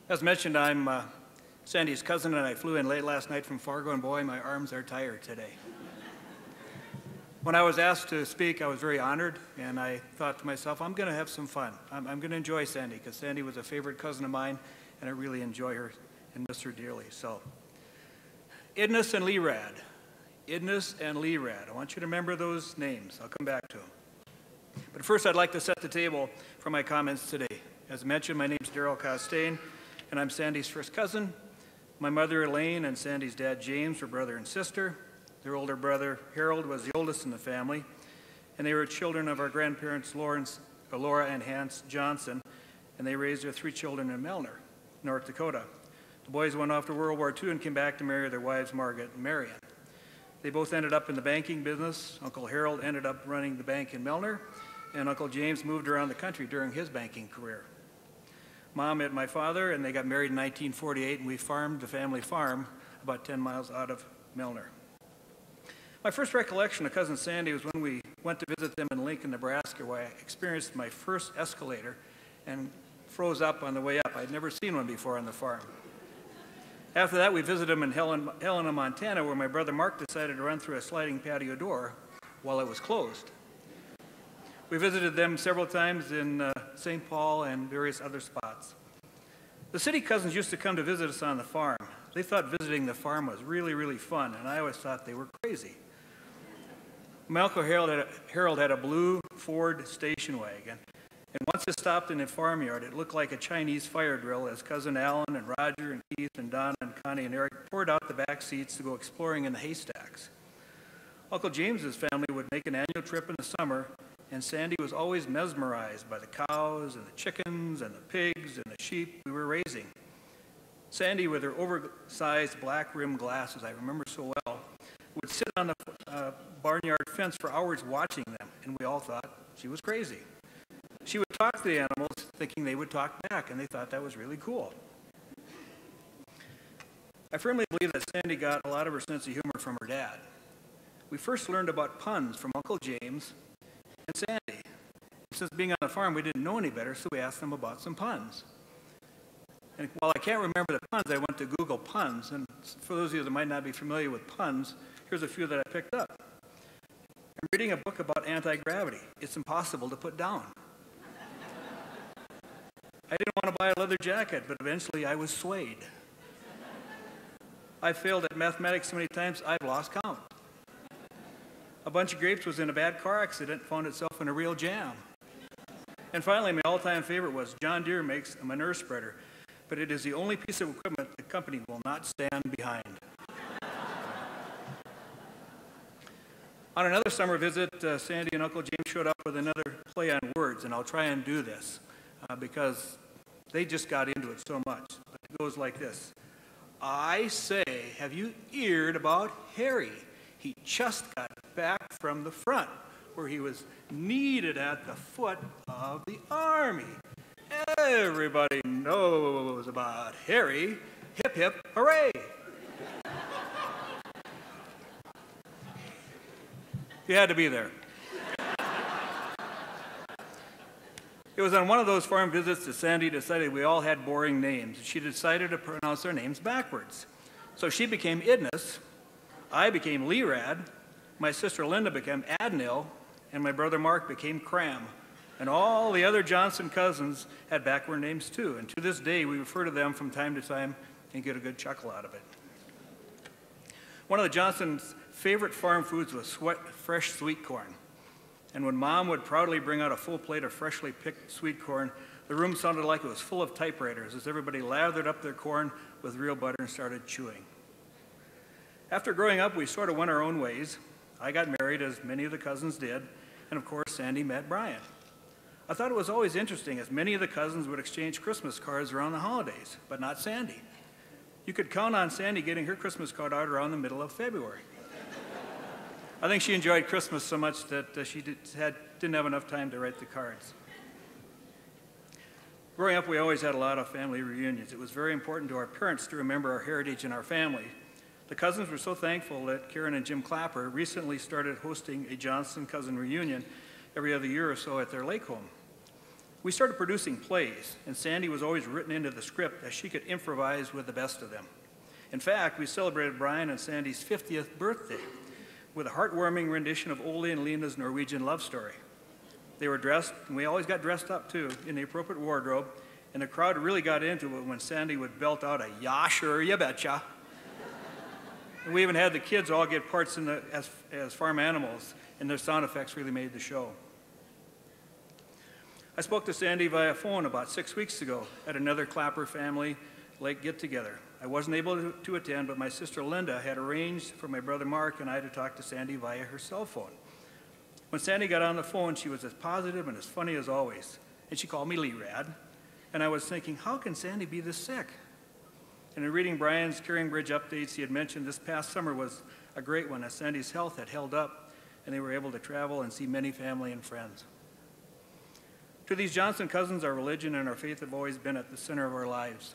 As mentioned, I'm Sandy's cousin, and I flew in late last night from Fargo, and boy, my arms are tired today. When I was asked to speak, I was very honored, and I thought to myself, I'm going to have some fun. I'm going to enjoy Sandy, because Sandy was a favorite cousin of mine, and I really enjoy her and miss her dearly. So, Idness and Lerad. Idness and Lerad. I want you to remember those names. I'll come back to them. But first, I'd like to set the table for my comments today. As mentioned, my name's Darrell Costain, and I'm Sandy's first cousin. My mother, Elaine, and Sandy's dad, James, were brother and sister. Their older brother, Harold, was the oldest in the family, and they were children of our grandparents, Laura and Hans Johnson, and they raised their 3 children in Melner, North Dakota. The boys went off to World War II and came back to marry their wives, Margaret and Marion. They both ended up in the banking business. Uncle Harold ended up running the bank in Melner, and Uncle James moved around the country during his banking career. Mom met my father, and they got married in 1948, and we farmed the family farm about 10 miles out of Melner. My first recollection of Cousin Sandy was when we went to visit them in Lincoln, Nebraska, where I experienced my first escalator and froze up on the way up. I'd never seen one before on the farm. After that, we visited them in Helena, Montana, where my brother Mark decided to run through a sliding patio door while it was closed. We visited them several times in St. Paul and various other spots. The city cousins used to come to visit us on the farm. They thought visiting the farm was really, really fun, and I always thought they were crazy. My Uncle Harold had a blue Ford station wagon, and once it stopped in a farmyard, it looked like a Chinese fire drill as Cousin Alan and Roger and Keith and Donna and Connie and Eric poured out the back seats to go exploring in the haystacks. Uncle James's family would make an annual trip in the summer, and Sandy was always mesmerized by the cows and the chickens and the pigs and the sheep we were raising. Sandy, with her oversized black-rimmed glasses, I remember so well, would sit on the barnyard fence for hours watching them, and we all thought she was crazy. She would talk to the animals, thinking they would talk back, and they thought that was really cool. I firmly believe that Sandy got a lot of her sense of humor from her dad. We first learned about puns from Uncle James and Sandy. Since being on the farm, we didn't know any better, so we asked them about some puns. And while I can't remember the puns, I went to Google puns, and for those of you that might not be familiar with puns, here's a few that I picked up. I'm reading a book about anti-gravity. It's impossible to put down. I didn't want to buy a leather jacket, but eventually I was swayed. I failed at mathematics so many times, I've lost count. A bunch of grapes was in a bad car accident, found itself in a real jam. And finally, my all-time favorite was John Deere makes a manure spreader, but it is the only piece of equipment the company will not stand behind. On another summer visit, Sandy and Uncle James showed up with another play on words, and I'll try and do this because they just got into it so much. But it goes like this. I say, have you heard about Harry? He just got back from the front, where he was needed at the foot of the army. Everybody knows about Harry. Hip, hip, hooray! You had to be there. It was on one of those farm visits that Sandy decided we all had boring names. She decided to pronounce our names backwards. So she became Idness, I became Lerad, my sister Linda became Adnil, and my brother Mark became Cram. And all the other Johnson cousins had backward names too. And to this day, we refer to them from time to time and get a good chuckle out of it. One of the Johnsons' favorite farm foods was fresh sweet corn. And when Mom would proudly bring out a full plate of freshly picked sweet corn, the room sounded like it was full of typewriters as everybody lathered up their corn with real butter and started chewing. After growing up, we sort of went our own ways. I got married, as many of the cousins did, and of course, Sandy met Brian. I thought it was always interesting, as many of the cousins would exchange Christmas cards around the holidays, but not Sandy. You could count on Sandy getting her Christmas card out around the middle of February. I think she enjoyed Christmas so much that she didn't have enough time to write the cards. Growing up, we always had a lot of family reunions. It was very important to our parents to remember our heritage and our family. The cousins were so thankful that Karen and Jim Clapper recently started hosting a Johnson cousin reunion every other year or so at their lake home. We started producing plays, and Sandy was always written into the script as she could improvise with the best of them. In fact, we celebrated Brian and Sandy's 50th birthday with a heartwarming rendition of Ole and Lena's Norwegian love story. They were dressed, and we always got dressed up too, in the appropriate wardrobe, and the crowd really got into it when Sandy would belt out a "Yeah, sure, you betcha." And we even had the kids all get parts as farm animals, and their sound effects really made the show. I spoke to Sandy via phone about 6 weeks ago at another Clapper family lake get-together. I wasn't able to attend, but my sister Linda had arranged for my brother Mark and I to talk to Sandy via her cell phone. When Sandy got on the phone, she was as positive and as funny as always, and she called me Lee-Rad. And I was thinking, how can Sandy be this sick? And in reading Brian's Caring Bridge updates, he had mentioned this past summer was a great one, as Sandy's health had held up, and they were able to travel and see many family and friends. To these Johnson cousins, our religion and our faith have always been at the center of our lives.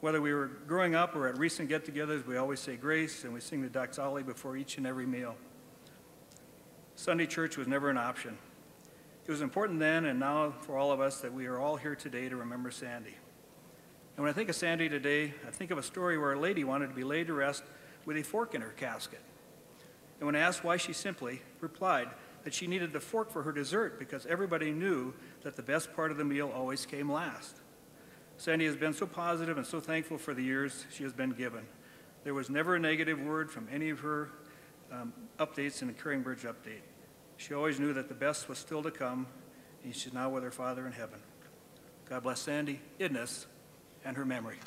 Whether we were growing up or at recent get-togethers, we always say grace and we sing the doxology before each and every meal. Sunday church was never an option. It was important then and now for all of us that we are all here today to remember Sandy. And when I think of Sandy today, I think of a story where a lady wanted to be laid to rest with a fork in her casket. And when asked why, she simply replied that she needed the fork for her dessert because everybody knew that the best part of the meal always came last. Sandy has been so positive and so thankful for the years she has been given. There was never a negative word from any of her updates in the Caring Bridge update. She always knew that the best was still to come, and she's now with her Father in heaven. God bless Sandy, Idness, and her memory.